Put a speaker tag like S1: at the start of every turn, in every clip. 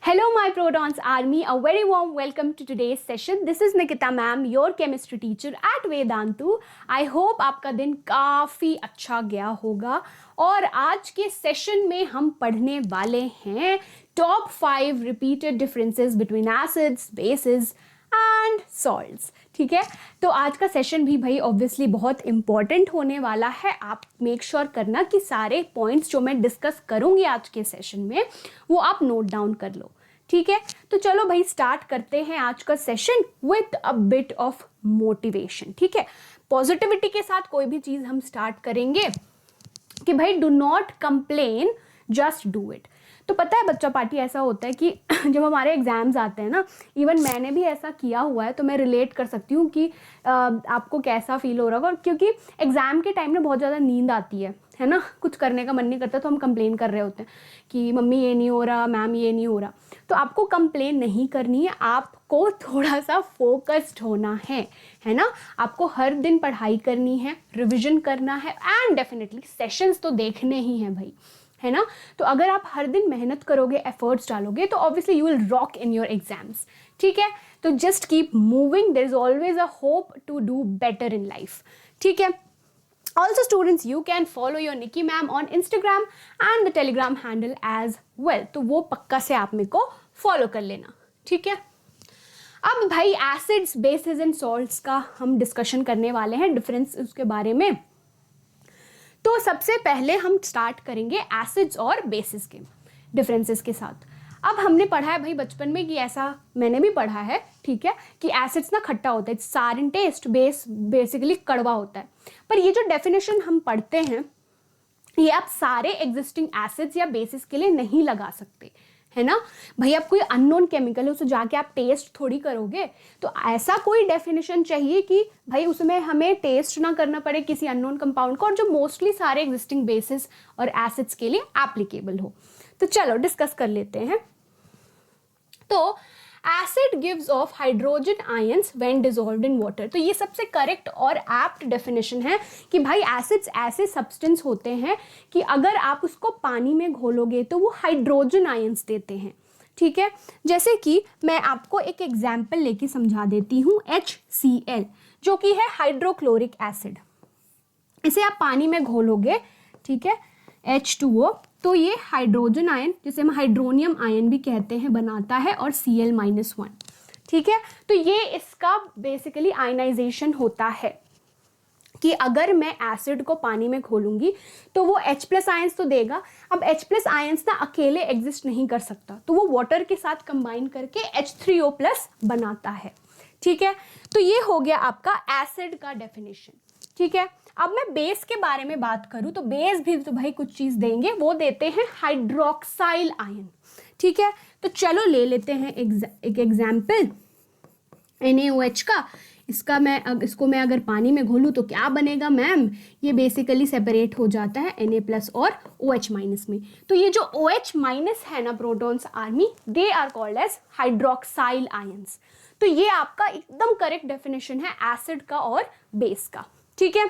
S1: Hello, my Protons Army. A very warm welcome to today's session. This is Nikita ma'am, your chemistry teacher at Vedantu. I hope आपका दिन काफ़ी अच्छा गया होगा और आज के सेशन में हम पढ़ने वाले हैं top 5 repeated differences between acids, basis and salts. ठीक है, तो आज का सेशन भी भाई ऑब्वियसली बहुत इंपॉर्टेंट होने वाला है. आप मेक श्योर करना कि सारे पॉइंट्स जो मैं डिस्कस करूंगी आज के सेशन में वो आप नोट डाउन कर लो. ठीक है, तो चलो भाई स्टार्ट करते हैं आज का session with a bit of motivation. ठीक है, पॉजिटिविटी के साथ कोई भी चीज़ हम स्टार्ट करेंगे कि भाई do not complain, just do it. तो पता है बच्चा पार्टी ऐसा होता है कि जब हमारे एग्ज़ाम्स आते हैं ना, इवन मैंने भी ऐसा किया हुआ है, तो मैं रिलेट कर सकती हूँ कि आपको कैसा फील हो रहा होगा. क्योंकि एग्ज़ाम के टाइम में बहुत ज़्यादा नींद आती है ना, कुछ करने का मन नहीं करता तो हम कंप्लेन कर रहे होते हैं कि मम्मी ये नहीं हो रहा, मैम ये नहीं हो रहा. तो आपको कंप्लेन नहीं करनी है, आपको थोड़ा सा फोकस्ड होना है ना. आपको हर दिन पढ़ाई करनी है, रिविजन करना है एंड डेफिनेटली सेशंस तो देखने ही हैं भाई, है ना. तो अगर आप हर दिन मेहनत करोगे, एफर्ट्स डालोगे, तो obviously you will rock in your exams. ठीक है, तो just keep moving, there is always a hope to do better in life. ठीक है. Also students, you can follow your Nikki ma'am on Instagram and the Telegram handle as well. तो वो पक्का से आप मेरे को फॉलो कर लेना. ठीक है, अब भाई एसिड्स, बेसिस एंड सॉल्ट्स का हम डिस्कशन करने वाले हैं, डिफरेंस उसके बारे में. तो सबसे पहले हम स्टार्ट करेंगे एसिड्स और बेसिस के डिफरेंसेस के साथ. अब हमने पढ़ा है भाई बचपन में कि ऐसा मैंने भी पढ़ा है, ठीक है, कि एसिड्स ना खट्टा होता है, सार इन टेस्ट, बेस बेसिकली कड़वा होता है. पर ये जो डेफिनेशन हम पढ़ते हैं ये आप सारे एग्जिस्टिंग एसिड्स या बेसिस के लिए नहीं लगा सकते, है ना. भाई आप कोई अननोन केमिकल है उसे जाके आप टेस्ट थोड़ी करोगे. तो ऐसा कोई डेफिनेशन चाहिए कि भाई उसमें हमें टेस्ट ना करना पड़े किसी अननोन कंपाउंड को और जो मोस्टली सारे एग्जिस्टिंग बेसिस और एसिड्स के लिए एप्लीकेबल हो. तो चलो डिस्कस कर लेते हैं. तो acid gives off hydrogen ions when dissolved in water. तो ये सबसे करेक्ट और एप्ट डेफिनेशन है कि भाई एसिड्स ऐसे सब्सटेंस होते हैं कि अगर आप उसको पानी में घोलोगे तो वो हाइड्रोजन आयंस देते हैं. ठीक है, जैसे कि मैं आपको एक एग्जाम्पल लेके समझा देती हूँ. HCl जो कि है हाइड्रोक्लोरिक एसिड, इसे आप पानी में घोलोगे, ठीक है, H2O, तो ये हाइड्रोजन आयन, जिसे हम हाइड्रोनियम आयन भी कहते हैं, बनाता है और Cl-1. ठीक है, तो ये इसका बेसिकली आयनाइजेशन होता है कि अगर मैं एसिड को पानी में घोलूंगी तो वो H+ आयंस तो देगा. अब H+ आयंस ना अकेले एग्जिस्ट नहीं कर सकता, तो वो वाटर के साथ कंबाइन करके H3O+ बनाता है. ठीक है, तो ये हो गया आपका एसिड का डेफिनेशन. ठीक है, अब मैं बेस के बारे में बात करूं तो बेस भी तो भाई कुछ चीज देंगे, वो देते हैं हाइड्रोक्साइल आयन. ठीक है, तो चलो ले लेते हैं एक एग्जाम्पल NaOH का. इसको मैं अगर पानी में घोलूं तो क्या बनेगा मैम, ये बेसिकली सेपरेट हो जाता है Na+ और OH- में. तो ये जो OH- है ना protons army, they are called as hydroxyl ions. तो ये आपका एकदम करेक्ट डेफिनेशन है एसिड का और बेस का. ठीक है,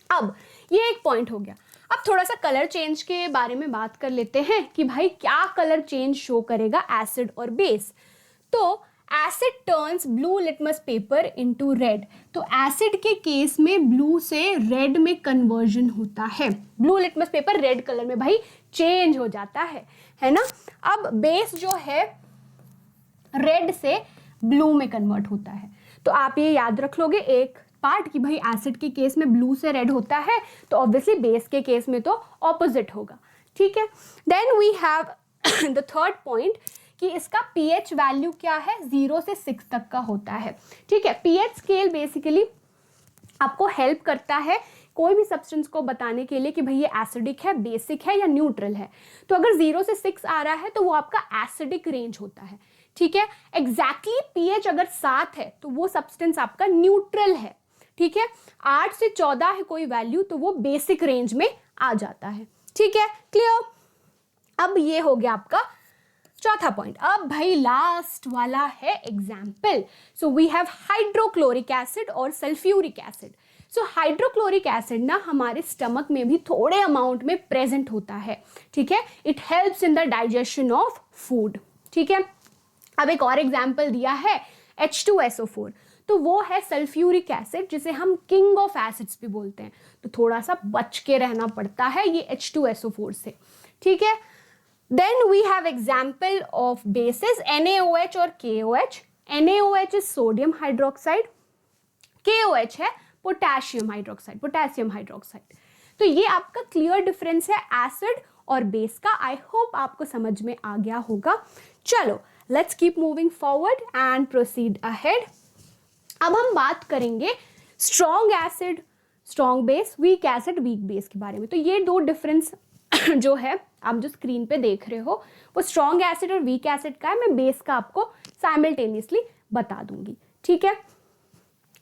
S1: अब ये एक पॉइंट हो गया. अब थोड़ा सा कलर चेंज के बारे में बात कर लेते हैं कि भाई क्या कलर चेंज शो करेगा एसिड और बेस. तो asset turns blue litmus paper into red. तो एसिड के केस में ब्लू से रेड में कन्वर्जन होता है. Blue litmus paper red colour में भाई चेंज हो जाता है ना. अब बेस जो है रेड से ब्लू में कन्वर्ट होता है. तो आप ये याद रख लोगे एक पार्ट कि भाई एसिड के केस में ब्लू से रेड होता है, तो ऑब्वियसली बेस के केस में तो ऑपोजिट होगा. ठीक है, then we have the third point कि इसका pH वैल्यू क्या है, 0 से 6 तक का होता है. ठीक है, pH स्केल बेसिकली आपको हेल्प करता है कोई भी सब्सटेंस को बताने के लिए कि भाई ये एसिडिक है, बेसिक है या न्यूट्रल है. तो अगर 0 से 6 आ रहा है तो वो आपका एसिडिक रेंज होता है. ठीक है, एग्जैक्टली pH अगर 7 है तो वो सब्सटेंस आपका न्यूट्रल है. ठीक है, 8 से 14 है कोई वैल्यू तो वो बेसिक रेंज में आ जाता है. ठीक है, क्लियर. अब ये हो गया आपका चौथा पॉइंट. अब भाई लास्ट वाला है example. So we have hydrochloric acid और sulphuric acid. So hydrochloric acid ना हमारे स्टमक में भी थोड़े अमाउंट में प्रेजेंट होता है. ठीक है, it helps in the digestion of food. ठीक है। अब एक और एग्जाम्पल दिया है H2SO4, तो वो है सल्फ्यूरिक एसिड, जिसे हम किंग ऑफ एसिड्स भी बोलते हैं, तो थोड़ा सा बच के रहना पड़ता है ये H2SO4 से, ठीक है। Then we have example of bases NaOH और KOH। NaOH is sodium hydroxide, KOH है पोटेशियम हाइड्रोक्साइड। तो ये आपका क्लियर डिफरेंस है एसिड और बेस का। आई होप आपको समझ में आ गया होगा। चलो let's keep moving forward and proceed ahead. अब हम बात करेंगे strong acid, strong base, weak acid, week base के बारे में। तो ये दो डिफरेंस जो है आप जो स्क्रीन पे देख रहे हो वो स्ट्रॉन्ग एसिड और वीक एसिड का है। मैं बेस का आपको साइमल्टेनियसली बता दूंगी, ठीक है।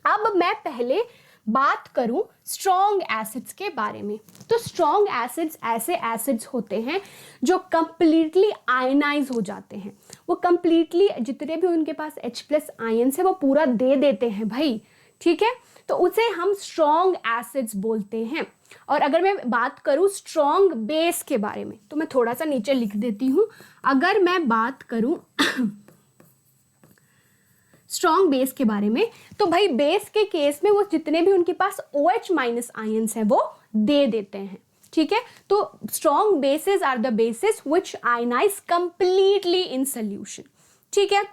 S1: अब मैं पहले बात करूं स्ट्रॉन्ग एसिड्स के बारे में। तो स्ट्रॉन्ग एसिड्स ऐसे एसिड्स होते हैं जो कंप्लीटली आयनाइज हो जाते हैं। वो कंप्लीटली जितने भी उनके पास H+ आयंस है वो पूरा दे देते हैं भाई, ठीक है। तो उसे हम स्ट्रॉन्ग एसिड्स बोलते हैं। और अगर मैं बात करूं स्ट्रॉन्ग बेस के बारे में, तो मैं थोड़ा सा नीचे लिख देती हूं। अगर मैं बात करूं स्ट्रॉन्ग बेस के बारे में, तो भाई बेस के केस में वो जितने भी उनके पास OH- आयंस है वो दे देते हैं, ठीक है। तो strong bases are the bases which ionise completely in solution, ठीक है।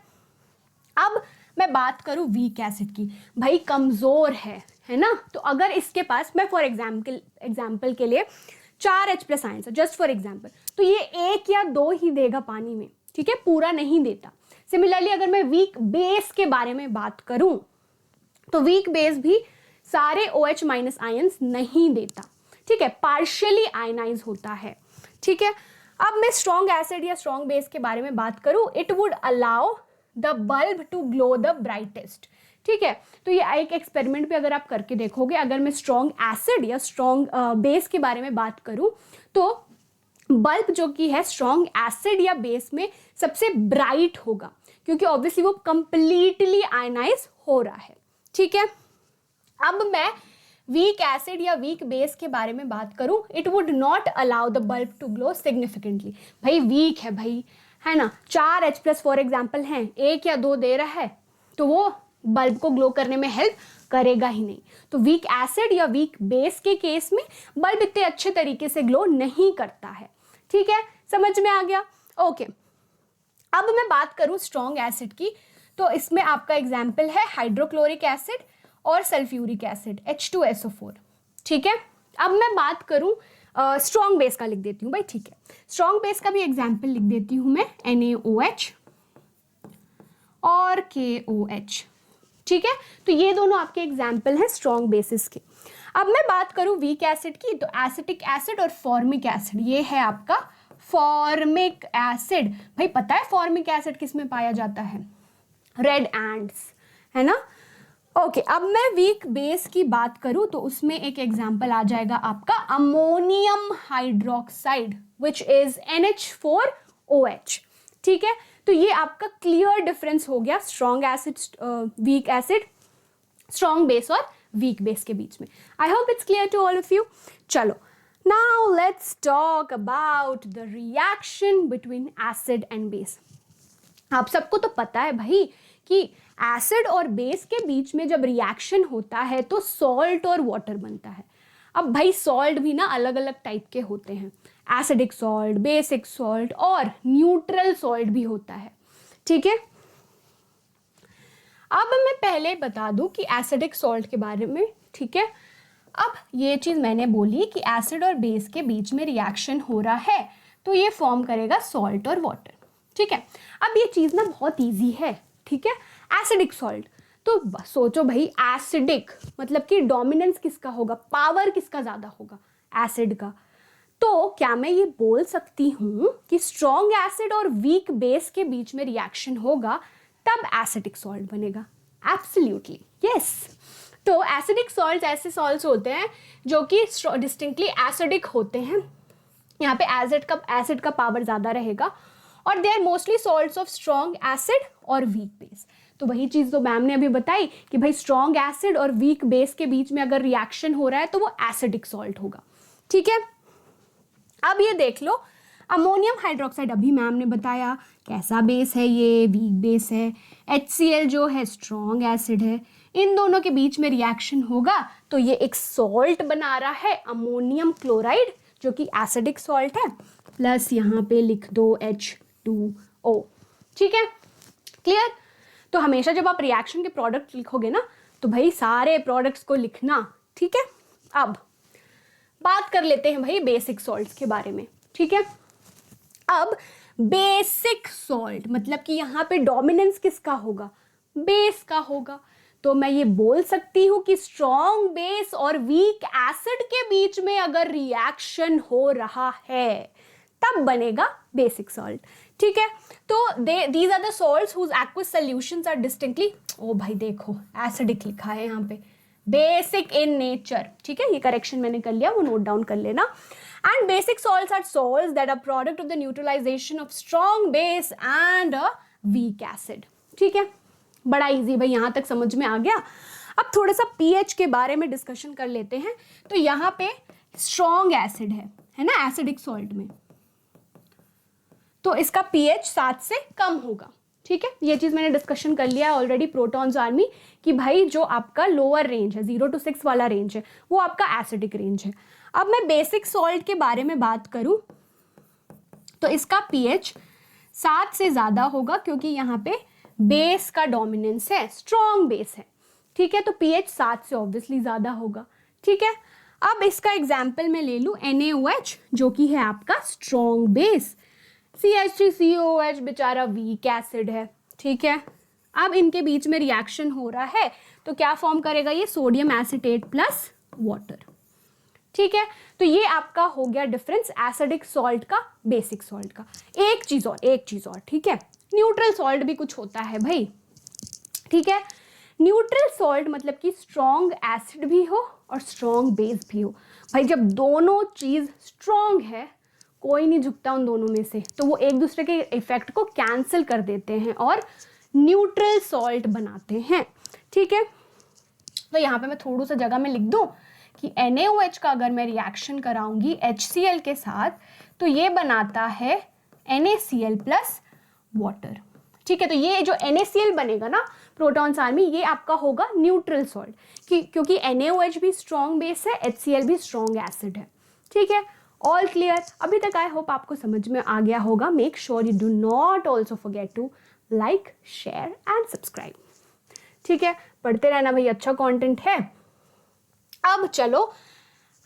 S1: अब मैं बात करूं वीक एसिड की, भाई कमजोर है ना। तो अगर इसके पास, मैं फॉर एग्जाम्पल के लिए 4 H+ आयंस है, जस्ट फॉर एग्जाम्पल, तो ये 1 या 2 ही देगा पानी में, ठीक है, पूरा नहीं देता। सिमिलरली अगर मैं वीक बेस के बारे में बात करूं, तो वीक बेस भी सारे OH- आयंस नहीं देता, ठीक है, पार्शियली आयनाइज होता है, ठीक है। अब मैं स्ट्रॉन्ग एसिड या स्ट्रॉन्ग बेस के बारे में बात करूं, it would allow the bulb to glow the brightest, ठीक है। तो ये एक एक्सपेरिमेंट पे अगर आप करके देखोगे, अगर मैं स्ट्रॉन्ग एसिड या स्ट्रॉन्ग बेस के बारे में बात करूं, तो बल्ब जो कि है स्ट्रॉन्ग एसिड या बेस में सबसे ब्राइट होगा, क्योंकि ऑब्वियसली वो कंप्लीटली आयनाइज हो रहा है, ठीक है। अब मैं वीक एसिड या वीक बेस के बारे में बात करूं, it would not allow the bulb to glow significantly. भाई वीक है भाई, है ना, 4 H+ फॉर एग्जाम्पल हैं, 1 या 2 दे रहा है, तो वो बल्ब को ग्लो करने में हेल्प करेगा ही नहीं। तो वीक एसिड या वीक बेस के केस में बल्ब इतने अच्छे तरीके से ग्लो नहीं करता है, ठीक है, समझ में आ गया, ओके। अब मैं बात करूं स्ट्रॉन्ग एसिड की, तो इसमें आपका एग्जाम्पल है हाइड्रोक्लोरिक एसिड और सल्फ्यूरिक एसिड H2SO4, ठीक है। अब मैं बात करूं स्ट्रॉन्ग बेस का, लिख देती हूँ भाई, ठीक है। स्ट्रॉन्ग बेस का भी एग्जाम्पल लिख देती हूँ मैं, NaOH और KOH, ठीक है। तो ये दोनों आपके एग्जाम्पल हैं स्ट्रॉन्ग बेसिस के। अब मैं बात करूं वीक एसिड की, तो एसिटिक एसिड और फॉर्मिक एसिड, ये है आपका फॉर्मिक एसिड। भाई पता है फॉर्मिक एसिड किस में पाया जाता है? रेड एंट्स, है ना। ओके, अब मैं वीक बेस की बात करूं, तो उसमें एक एग्जांपल आ जाएगा आपका ammonium hydroxide which is NH4OH, ठीक है। तो ये आपका क्लियर डिफरेंस हो गया strong acid, weak acid, strong base और वीक बेस के बीच में। I hope it's clear to all of you. चलो, now let's talk about the reaction between acid and base। आप सबको तो पता है भाई कि एसिड और बेस के बीच में जब रिएक्शन होता है तो सॉल्ट और वाटर बनता है। अब भाई सॉल्ट भी ना अलग अलग टाइप के होते हैं, एसिडिक सॉल्ट, बेसिक सॉल्ट और न्यूट्रल सॉल्ट भी होता है, ठीक है। अब मैं पहले बता दूं कि एसिडिक सॉल्ट के बारे में, ठीक है। अब ये चीज़ मैंने बोली कि एसिड और बेस के बीच में रिएक्शन हो रहा है तो ये फॉर्म करेगा सॉल्ट और वाटर, ठीक है। अब ये चीज़ ना बहुत इजी है, ठीक है। एसिडिक सॉल्ट, तो सोचो भाई एसिडिक मतलब कि डोमिनेंस किसका होगा, पावर किसका ज़्यादा होगा, एसिड का। तो क्या मैं ये बोल सकती हूँ कि स्ट्रॉन्ग एसिड और वीक बेस के बीच में रिएक्शन होगा तब एसिडिक सॉल्ट बनेगा? Absolutely yes. तो एसिडिक सॉल्ट्स ऐसे सॉल्ट्स होते हैं जो कि डिस्टिंक्टली एसिडिक होते हैं। यहाँ पे एसिड का पावर ज़्यादा रहेगा और they are mostly salts of strong acid और वीक बेस। तो वही चीज़ तो मैम ने अभी बताई कि भाई स्ट्रॉन्ग एसिड और वीक बेस के बीच में अगर रिएक्शन हो रहा है तो वो एसिडिक सॉल्ट होगा, ठीक है। अब ये देख लो, अमोनियम हाइड्रोक्साइड अभी मैम ने बताया कैसा बेस है, ये वीक बेस है। HCl जो है स्ट्रॉन्ग एसिड है। इन दोनों के बीच में रिएक्शन होगा तो ये एक सॉल्ट बना रहा है अमोनियम क्लोराइड जो कि एसिडिक सॉल्ट है, प्लस यहाँ पे लिख दो H2O। ठीक है, क्लियर। तो हमेशा जब आप रिएक्शन के प्रोडक्ट लिखोगे ना तो भाई सारे प्रोडक्ट्स को लिखना, ठीक है। अब बात कर लेते हैं भाई बेसिक सॉल्ट्स के बारे में, ठीक है। अब बेसिक सॉल्ट मतलब कि यहाँ पे डोमिनेंस किसका होगा, बेस का होगा। तो मैं ये बोल सकती हूँ कि स्ट्रॉन्ग बेस और वीक एसिड के बीच में अगर रिएक्शन हो रहा है तब बनेगा बेसिक सॉल्ट, ठीक है। तो these are the salts whose aqueous solutions are distinctly, ओ भाई देखो एसिडिक लिखा है यहाँ पे, बेसिक इन नेचर, ठीक है। ये करेक्शन मैंने कर लिया, वो नोट डाउन कर लेना। And basic salts are salts that are product of the neutralisation of strong base and a weak acid, ठीक है। बड़ा इजी भाई, यहाँ तक समझ में आ गया। अब थोड़ा सा पीएच के बारे में डिस्कशन कर लेते हैं। तो यहाँ पे स्ट्रॉन्ग एसिड है ना एसिडिक सॉल्ट में, तो इसका पीएच 7 से कम होगा, ठीक है। ये चीज मैंने डिस्कशन कर लिया ऑलरेडी प्रोटॉन्स आर्मी कि भाई जो आपका लोअर रेंज है 0 to 6 वाला रेंज है वो आपका एसिडिक रेंज है। अब मैं बेसिक सॉल्ट के बारे में बात करूं तो इसका पीएच 7 से ज्यादा होगा क्योंकि यहाँ पे बेस का डोमिनेंस है, स्ट्रॉन्ग बेस है, ठीक है। तो पीएच 7 से ऑब्वियसली ज्यादा होगा, ठीक है। अब इसका एग्जाम्पल मैं ले लूं NaOH जो कि है आपका स्ट्रॉन्ग बेस, CH3COOH बेचारा वीक एसिड है, ठीक है। अब इनके बीच में रिएक्शन हो रहा है तो क्या फॉर्म करेगा ये, सोडियम एसिटेट प्लस वाटर, ठीक है। तो ये आपका हो गया डिफरेंस एसिडिक सॉल्ट का बेसिक सॉल्ट का। एक चीज और, ठीक है, न्यूट्रल सॉल्ट भी कुछ होता है भाई, ठीक है। न्यूट्रल सॉल्ट मतलब कि स्ट्रॉन्ग एसिड भी हो और स्ट्रॉन्ग बेस भी हो। भाई जब दोनों चीज स्ट्रॉन्ग है, कोई नहीं झुकता उन दोनों में से, तो वो एक दूसरे के इफेक्ट को कैंसिल कर देते हैं और न्यूट्रल सॉल्ट बनाते हैं, ठीक है। तो यहाँ पे मैं थोड़ा सा जगह में लिख दूं कि NaOH का अगर मैं रिएक्शन कराऊंगी HCl के साथ तो ये बनाता है NaCl प्लस वाटर, ठीक है। तो ये जो NaCl बनेगा ना प्रोटॉन्स आर्मी, ये आपका होगा न्यूट्रल सॉल्ट क्योंकि NaOH भी स्ट्रॉन्ग बेस है, HCl भी स्ट्रॉन्ग एसिड है, ठीक है। All clear. अभी तक आई होप आपको समझ में आ गया होगा। Make sure you do not also forget to like, share and subscribe, ठीक है। पढ़ते रहना भाई, अच्छा कंटेंट है। अब चलो,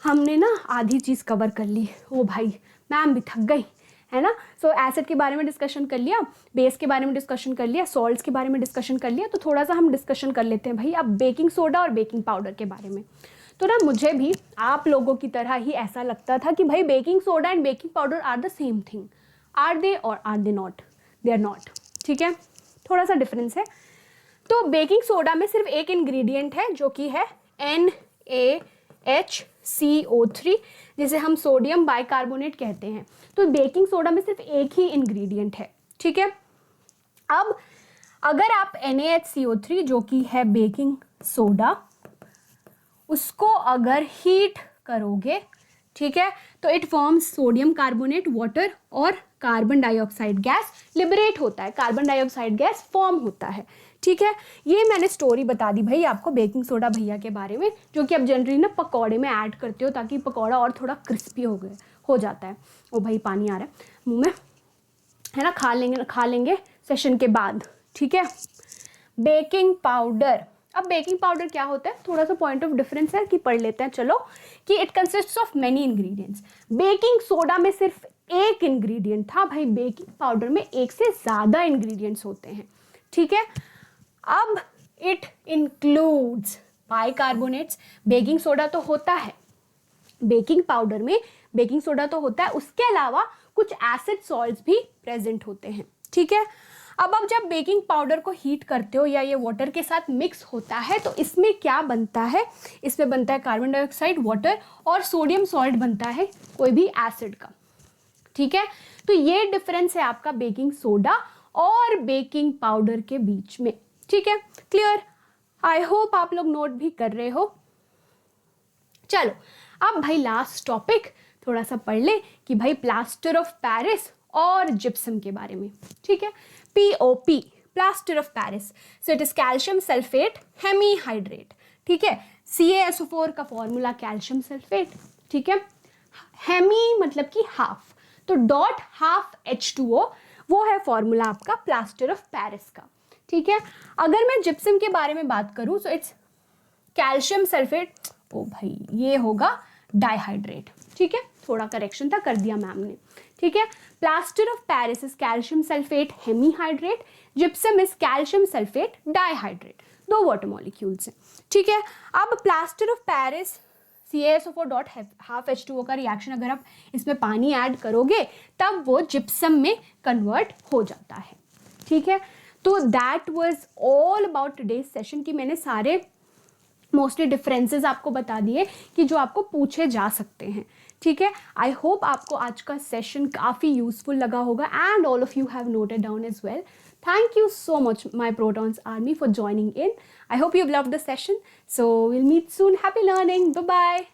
S1: हमने ना आधी चीज कवर कर ली। ओ भाई मैम भी थक गई है ना। सो एसिड के बारे में डिस्कशन कर लिया, बेस के बारे में डिस्कशन कर लिया, सॉल्ट्स के बारे में डिस्कशन कर लिया। तो थोड़ा सा हम डिस्कशन कर लेते हैं भाई अब बेकिंग सोडा और बेकिंग पाउडर के बारे में। तो ना मुझे भी आप लोगों की तरह ही ऐसा लगता था कि भाई baking soda and baking powder are the same thing. Are they और are they not? They are not, ठीक है, थोड़ा सा डिफरेंस है। तो बेकिंग सोडा में सिर्फ एक इंग्रेडिएंट है जो कि है NaHCO3, जिसे हम सोडियम बाइकार्बोनेट कहते हैं। तो बेकिंग सोडा में सिर्फ एक ही इंग्रेडिएंट है, ठीक है। अब अगर आप NaHCO3 जो कि है बेकिंग सोडा, उसको अगर हीट करोगे, ठीक है, तो it forms sodium carbonate water और कार्बन डाइऑक्साइड गैस लिबरेट होता है, कार्बन डाइऑक्साइड गैस फॉर्म होता है, ठीक है। ये मैंने स्टोरी बता दी भाई आपको बेकिंग सोडा भैया के बारे में, जो कि आप जनरली ना पकौड़े में ऐड करते हो ताकि पकौड़ा और थोड़ा क्रिस्पी हो जाता है। ओ भाई पानी आ रहा है मुंह में, है ना, खा लेंगे सेशन के बाद, ठीक है। बेकिंग पाउडर, अब बेकिंग पाउडर क्या होता है, थोड़ा सा पॉइंट ऑफ डिफरेंस है कि पढ़ लेते हैं चलो, कि it consists of many ingredients. Baking soda में सिर्फ एक इंग्रेडिएंट था, भाई बेकिंग पाउडर में एक से ज्यादा इंग्रेडिएंट्स होते हैं, ठीक है। अब it includes bicarbonates, baking soda तो होता है, बेकिंग पाउडर में बेकिंग सोडा तो होता है, उसके अलावा कुछ एसिड सॉल्ट्स भी प्रेजेंट होते हैं, ठीक है। अब आप जब बेकिंग पाउडर को हीट करते हो या ये वाटर के साथ मिक्स होता है तो इसमें क्या बनता है, इसमें बनता है कार्बन डाइऑक्साइड, वाटर और सोडियम सॉल्ट बनता है कोई भी एसिड का, ठीक है। तो ये डिफरेंस है आपका बेकिंग सोडा और बेकिंग पाउडर के बीच में, ठीक है, क्लियर। आई होप आप लोग नोट भी कर रहे हो। चलो अब भाई लास्ट टॉपिक थोड़ा सा पढ़ ले कि भाई प्लास्टर ऑफ पेरिस और जिप्सम के बारे में, ठीक है। POP, plaster of Paris, so it is calcium sulphate hemihydrate, ठीक है। CaSO4 का फॉर्मूला कैल्शियम सल्फेट, ठीक है। हेमी मतलब कि हाफ, तो डॉट हाफ H2O वो है फॉर्मूला आपका प्लास्टर ऑफ पेरिस का, ठीक है। अगर मैं जिप्सम के बारे में बात करूं सो इट्स कैल्शियम सल्फेट, ओ भाई ये होगा डाइहाइड्रेट, ठीक है। थोड़ा करेक्शन था, कर दिया मैम ने, ठीक है। Plaster of Paris is calcium sulphate hemihydrate, gypsum is calcium sulphate dihydrate, 2 water molecules हैं, ठीक है। अब plaster of Paris CaSO4 dot half H2O का रिएक्शन अगर आप इसमें पानी ऐड करोगे तब वो जिप्सम में कन्वर्ट हो जाता है, ठीक है। तो that was all about today's session कि मैंने सारे मोस्टली डिफरेंसेस आपको बता दिए कि जो आपको पूछे जा सकते हैं, ठीक है। आई होप आपको आज का सेशन काफ़ी यूजफुल लगा होगा and all of you have noted down as well. Thank you so much, my Protons Army, for joining in. I hope you've loved the session. So we'll meet soon. Happy learning. Bye-bye.